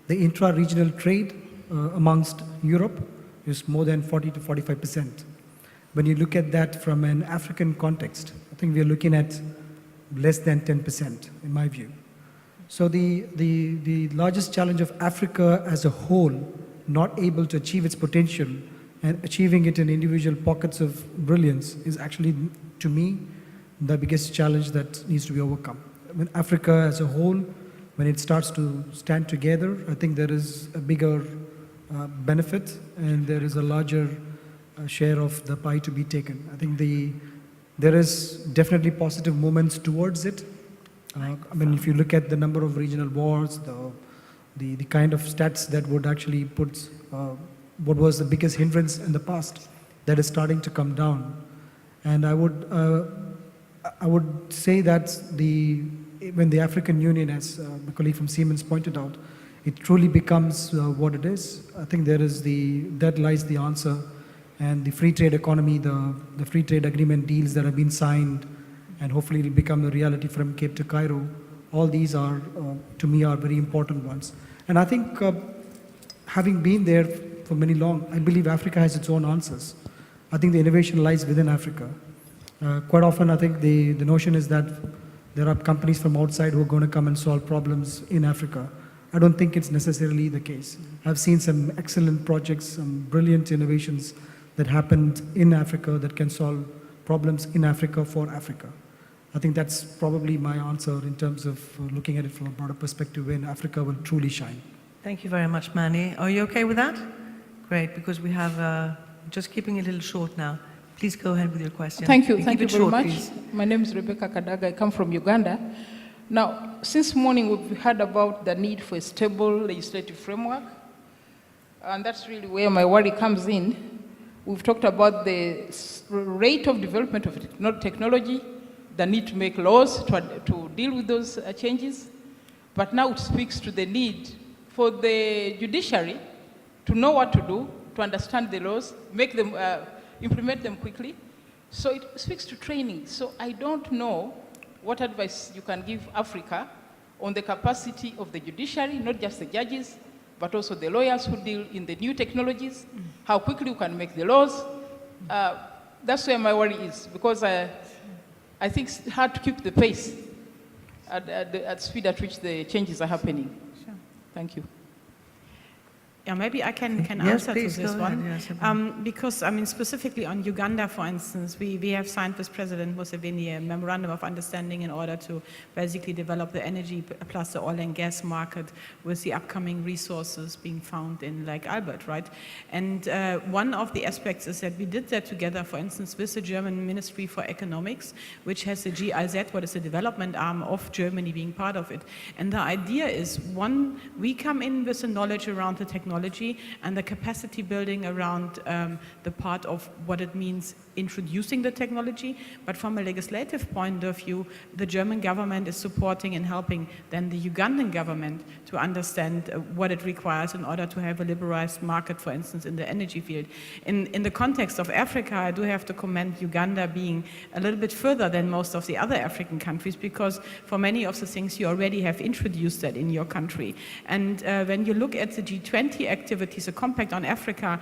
the intra-regional trade amongst Europe is more than 40 to 45%. When you look at that from an African context, I think we are looking at less than 10%, in my view. So the largest challenge of Africa as a whole, not able to achieve its potential and achieving it in individual pockets of brilliance, is actually, to me, the biggest challenge that needs to be overcome. Africa as a whole, when it starts to stand together, I think there is a bigger benefit, and there is a larger share of the pie to be taken. I think there is definitely positive moments towards it. If you look at the number of regional wars, the kind of stats that would actually put what was the biggest hindrance in the past, that is starting to come down. And I would say that when the African Union, as my colleague from Siemens pointed out, it truly becomes what it is. I think that lies the answer. And the free trade economy, the free trade agreement deals that have been signed, and hopefully it will become a reality from Cape to Cairo. All these are, to me, are very important ones. And I think, having been there for many long, I believe Africa has its own answers. I think the innovation lies within Africa. Quite often, I think the notion is that there are companies from outside who are going to come and solve problems in Africa. I don't think it's necessarily the case. I've seen some excellent projects, some brilliant innovations that happened in Africa that can solve problems in Africa for Africa. I think that's probably my answer in terms of looking at it from a broader perspective, when Africa will truly shine. Thank you very much, Mani. Are you okay with that? Great, because we have, just keeping it a little short now. Please go ahead with your question. Thank you. And Thank you keep it very short, much. please. My name is Rebecca Kadaga. I come from Uganda. Now, since morning, we've heard about the need for a stable legislative framework, and that's really where my worry comes in. We've talked about the rate of development of technology, the need to make laws to deal with those changes, but now it speaks to the need for the judiciary to know what to do, to understand the laws, make them, implement them quickly. So it speaks to training. So I don't know what advice you can give Africa on the capacity of the judiciary, not just the judges, but also the lawyers who deal in the new technologies, how quickly we can make the laws. That's where my worry is, because I think it's hard to keep the pace at the speed at which the changes are happening. Sure. Thank you. Yeah, maybe I can Yes, answer please, to this go ahead. one. Yes, Sabine. Because, I mean, specifically on Uganda, for instance, we have signed with President Museveni a memorandum of understanding in order to basically develop the energy plus the oil and gas market with the upcoming resources being found in Lake Albert, right? And one of the aspects is that we did that together, for instance, with the German Ministry for Economics, which has the GIZ, what is the development arm of Germany, being part of it. And the idea is, one, we come in with the knowledge around the technology and the capacity building around the part of what it means introducing the technology, but from a legislative point of view, the German government is supporting and helping then the Ugandan government to understand what it requires in order to have a liberalized market, for instance, in the energy field. In the context of Africa, I do have to commend Uganda being a little bit further than most of the other African countries, because for many of the things you already have introduced that in your country. And when you look at the G20 activities, a compact on Africa,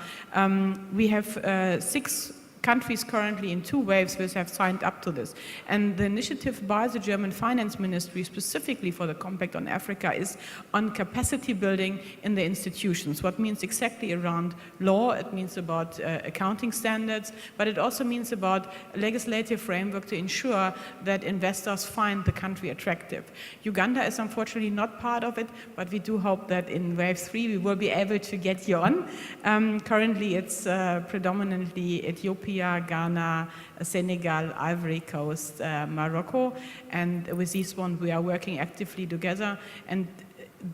we have 6 countries currently in 2 waves which have signed up to this. And the initiative by the German Finance Ministry specifically for the Compact on Africa is on capacity building in the institutions. What means exactly around law, it means about accounting standards, but it also means about a legislative framework to ensure that investors find the country attractive. Uganda is unfortunately not part of it, but we do hope that in wave 3 we will be able to get you on. Currently it's predominantly Ethiopia, Ghana, Senegal, Ivory Coast, Morocco, and with this one we are working actively together. And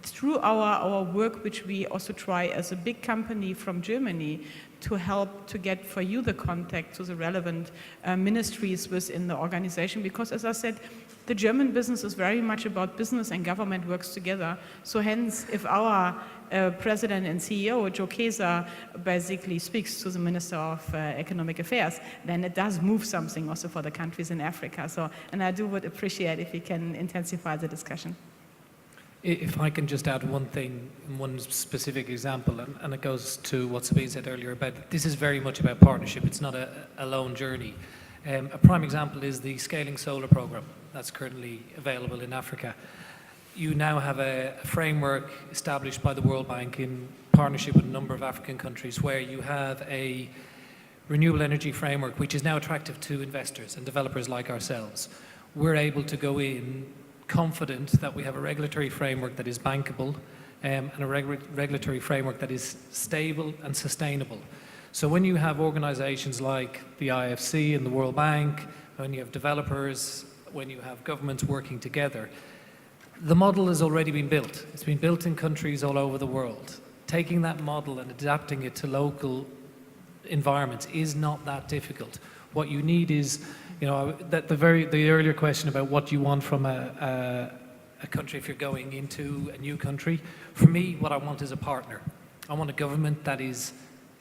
through our work, which we also try as a big company from Germany to help to get for you the contact to the relevant ministries within the organization, because as I said, the German business is very much about business and government works together. So hence, if our President and CEO, Joe Kesa, basically speaks to the Minister of Economic Affairs, then it does move something also for the countries in Africa. So, and I would appreciate if we can intensify the discussion. If I can just add one thing, one specific example, and it goes to what Sabine said earlier about this is very much about partnership. It's not a lone journey. A prime example is the Scaling Solar program that's currently available in Africa. You now have a framework established by the World Bank in partnership with a number of African countries where you have a renewable energy framework which is now attractive to investors and developers like ourselves. We're able to go in confident that we have a regulatory framework that is bankable and a regulatory framework that is stable and sustainable. So when you have organizations like the IFC and the World Bank, when you have developers, when you have governments working together, the model has already been built. It's been built in countries all over the world. Taking that model and adapting it to local environments is not that difficult. What you need is, you know, the earlier question about what you want from a country if you're going into a new country. For me, what I want is a partner. I want a government that is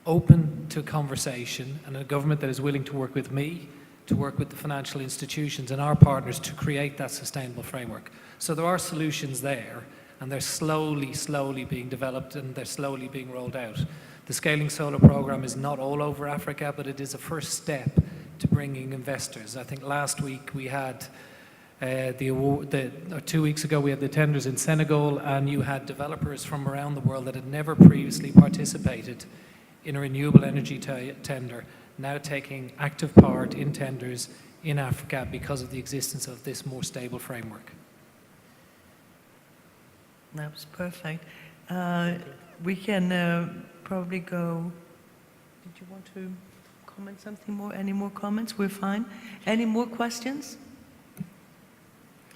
open to conversation and a government that is willing to work with me, to work with the financial institutions and our partners to create that sustainable framework. So there are solutions there, and they're slowly being developed and they're slowly being rolled out. The Scaling Solar program is not all over Africa, but it is a first step to bringing investors. I think last week we had 2 weeks ago we had the tenders in Senegal, and you had developers from around the world that had never previously participated in a renewable energy tender now taking active part in tenders in Africa because of the existence of this more stable framework. That was perfect. We can probably go. Did you want to comment something more? Any more comments? We're fine. Any more questions?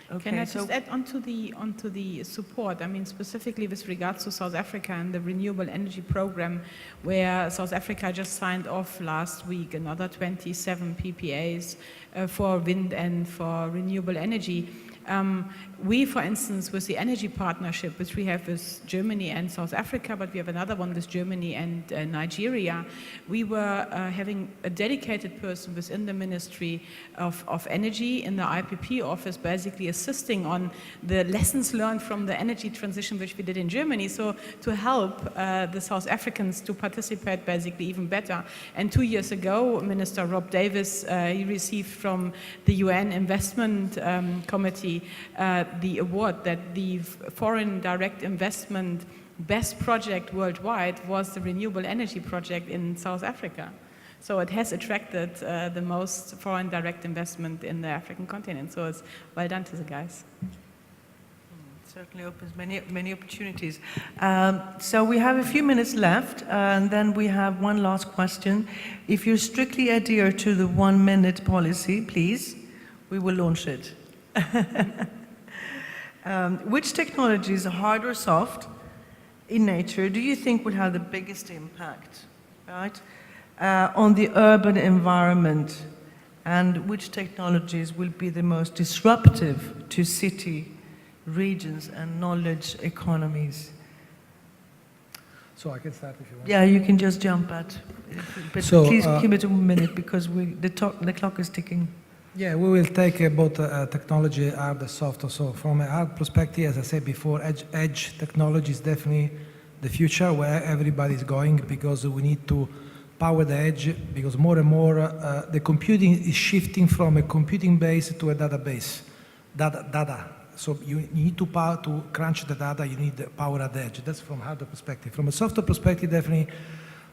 Okay, Can I just add onto the support? I mean, specifically with regards to South Africa and the renewable energy program, where South Africa just signed off last week another 27 PPAs for wind and for renewable energy. We, for instance, with the energy partnership, which we have with Germany and South Africa, but we have another one with Germany and Nigeria, we were having a dedicated person within the Ministry of Energy in the IPP office, basically assisting on the lessons learned from the energy transition which we did in Germany, so to help the South Africans to participate basically even better. And 2 years ago, Minister Rob Davis, he received from the UN Investment Committee the award that the foreign direct investment best project worldwide was the renewable energy project in South Africa. So it has attracted the most foreign direct investment in the African continent. So it's well done to the guys. Certainly opens many opportunities. So we have a few minutes left, and then we have one last question. If you strictly adhere to the 1 minute policy, please, we will launch it. Which technologies, hard or soft, in nature, do you think will have the biggest impact, right, on the urban environment, and which technologies will be the most disruptive to city, regions, and knowledge economies? So I can start if you want. Yeah, you can just jump at, but So, please give it a minute because the clock is ticking. Yeah, we will take both technology, hard and soft. So from a hard perspective, as I said before, edge technology is definitely the future where everybody is going, because we need to power the edge, because more and more the computing is shifting from a computing base to a database. Data. So you need to power to crunch the data, you need the power at the edge. That's from hard perspective. From a soft perspective, definitely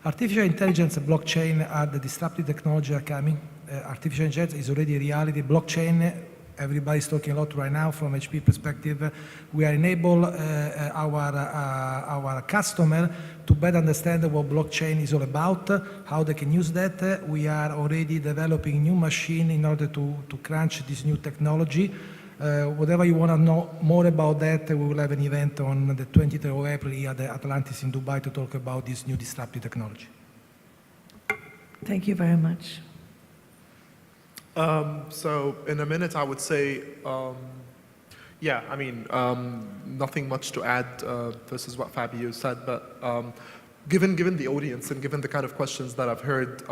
artificial intelligence and blockchain are the disruptive technology are coming. Artificial intelligence is already a reality. Blockchain, everybody's talking a lot right now from HP perspective. We are enable our customer to better understand what blockchain is all about, how they can use that. We are already developing new machine in order to crunch this new technology. Whatever you want to know more about that, we will have an event on the 20th of April here at the Atlantis in Dubai to talk about this new disruptive technology. Thank you very much. So in a minute, I would say, yeah, I mean, nothing much to add versus what Fabio said, but given the audience and given the kind of questions that I've heard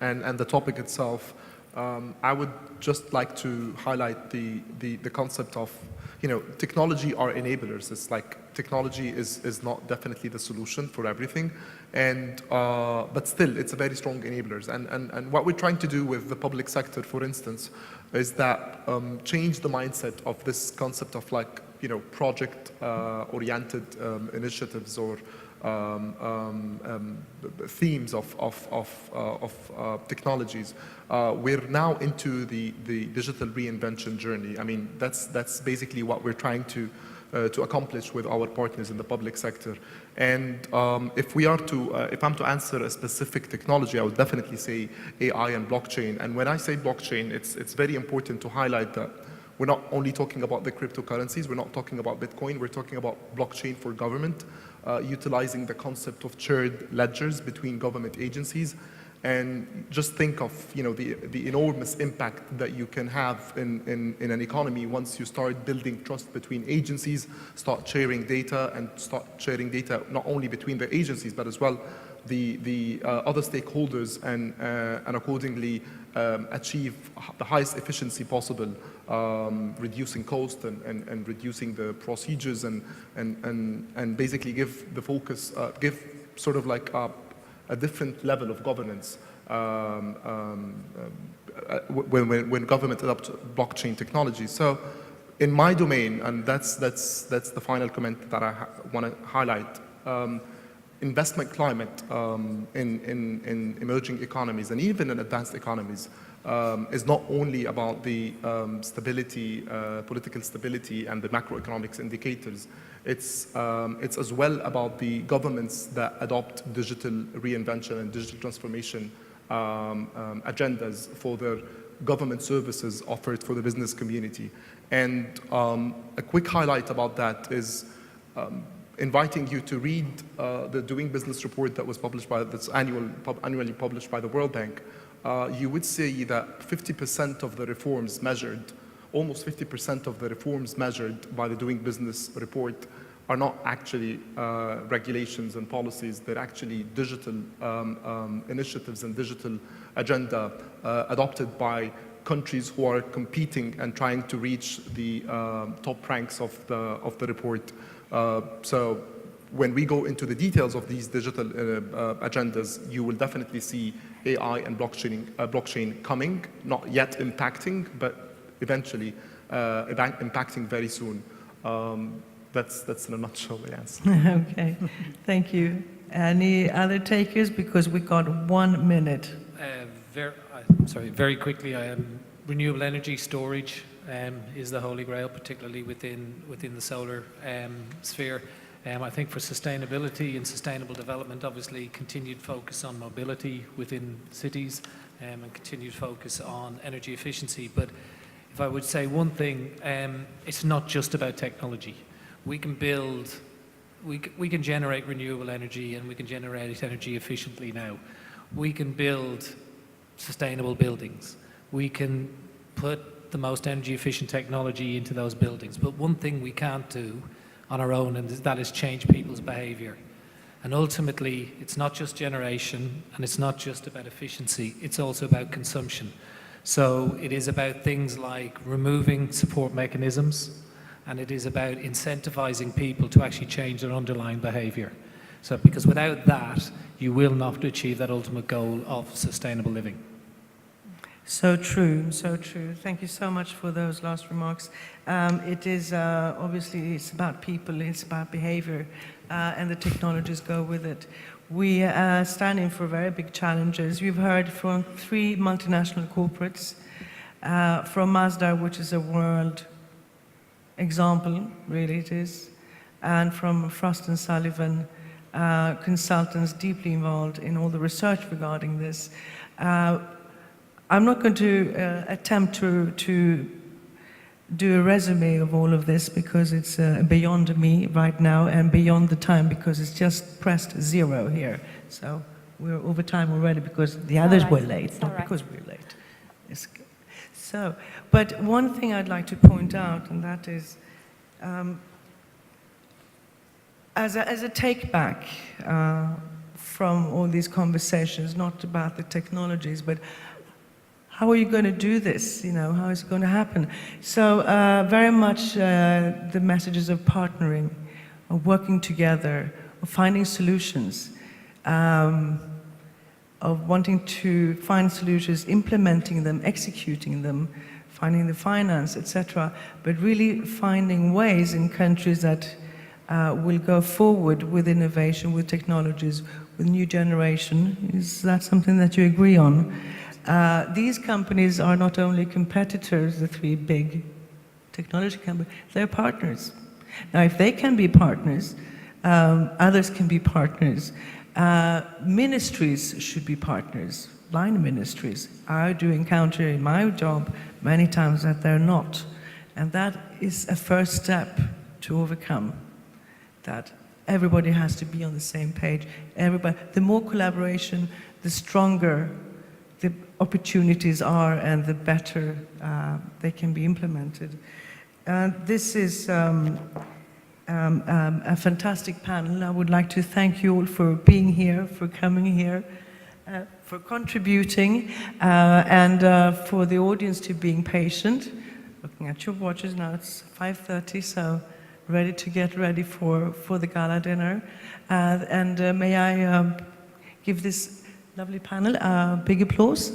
and the topic itself, I would just like to highlight the concept of, you know, technology are enablers. It's like technology is not definitely the solution for everything, and but still it's a very strong enablers. And what we're trying to do with the public sector, for instance, is that change the mindset of this concept of, like, you know, project oriented initiatives or themes of technologies. We're now into the digital reinvention journey. I mean, that's basically what we're trying to accomplish with our partners in the public sector. And if I'm to answer a specific technology, I would definitely say AI and blockchain. And when I say blockchain, it's very important to highlight that we're not only talking about the cryptocurrencies, we're not talking about Bitcoin, we're talking about blockchain for government, utilizing the concept of shared ledgers between government agencies. And just think of, you know, the enormous impact that you can have in an economy once you start building trust between agencies, start sharing data, and start sharing data not only between the agencies, but as well the other stakeholders, and accordingly achieve the highest efficiency possible, reducing cost and reducing the procedures, and basically give the focus, give sort of like a different level of governance when government adopts blockchain technology. So in my domain, and that's the final comment that I want to highlight, investment climate in emerging economies and even in advanced economies is not only about the stability, political stability and the macroeconomics indicators. It's as well about the governments that adopt digital reinvention and digital transformation agendas for their government services offered for the business community. And a quick highlight about that is inviting you to read the Doing Business report that was published that's annually published by the World Bank. You would see that 50% of the reforms measured almost 50% of the reforms measured by the Doing Business report are not actually regulations and policies, they're actually digital initiatives and digital agenda adopted by countries who are competing and trying to reach the top ranks of the report. So when we go into the details of these digital agendas, you will definitely see AI and blockchain coming, not yet impacting, but eventually impacting very soon. That's in a nutshell the answer. Okay, thank you. Any other takers? Because we got 1 minute. Very quickly, renewable energy storage is the holy grail, particularly within the solar sphere. I think for sustainability and sustainable development, obviously continued focus on mobility within cities and continued focus on energy efficiency. But if I would say one thing, it's not just about technology. We can build, we can generate renewable energy and we can generate energy efficiently now. We can build sustainable buildings. We can put the most energy efficient technology into those buildings. But one thing we can't do on our own, and that is change people's behavior. And ultimately, it's not just generation and it's not just about efficiency, it's also about consumption. So it is about things like removing support mechanisms, and it is about incentivizing people to actually change their underlying behavior. So, because without that, you will not achieve that ultimate goal of sustainable living. So true, so true. Thank you so much for those last remarks. It is, obviously, it's about people, it's about behavior, and the technologies go with it. We are standing for very big challenges. We've heard from 3 multinational corporates, from Masdar, which is a world example, really it is, and from Frost & Sullivan, consultants deeply involved in all the research regarding this. I'm not going to attempt to do a resume of all of this because it's beyond me right now and beyond the time because it's just pressed 0 here. So we're over time already because the others were late, not because we're late. So, but one thing I'd like to point out, and that is, as a take back from all these conversations, not about the technologies, but how are you going to do this? You know, how is it going to happen? So very much the messages of partnering, of working together, of finding solutions, of wanting to find solutions, implementing them, executing them, finding the finance, etc. But really finding ways in countries that will go forward with innovation, with technologies, with new generation. Is that something that you agree on? These companies are not only competitors, the 3 big technology companies, they're partners. Now, if they can be partners, others can be partners. Ministries should be partners, line ministries. I do encounter in my job many times that they're not. And that is a first step to overcome that. Everybody has to be on the same page. Everybody, the more collaboration, the stronger the opportunities are and the better they can be implemented. This is a fantastic panel. I would like to thank you all for being here, for coming here, for contributing, and for the audience to being patient. Looking at your watches now, it's 5:30, so ready to get ready for the gala dinner. And may I give this lovely panel a big applause.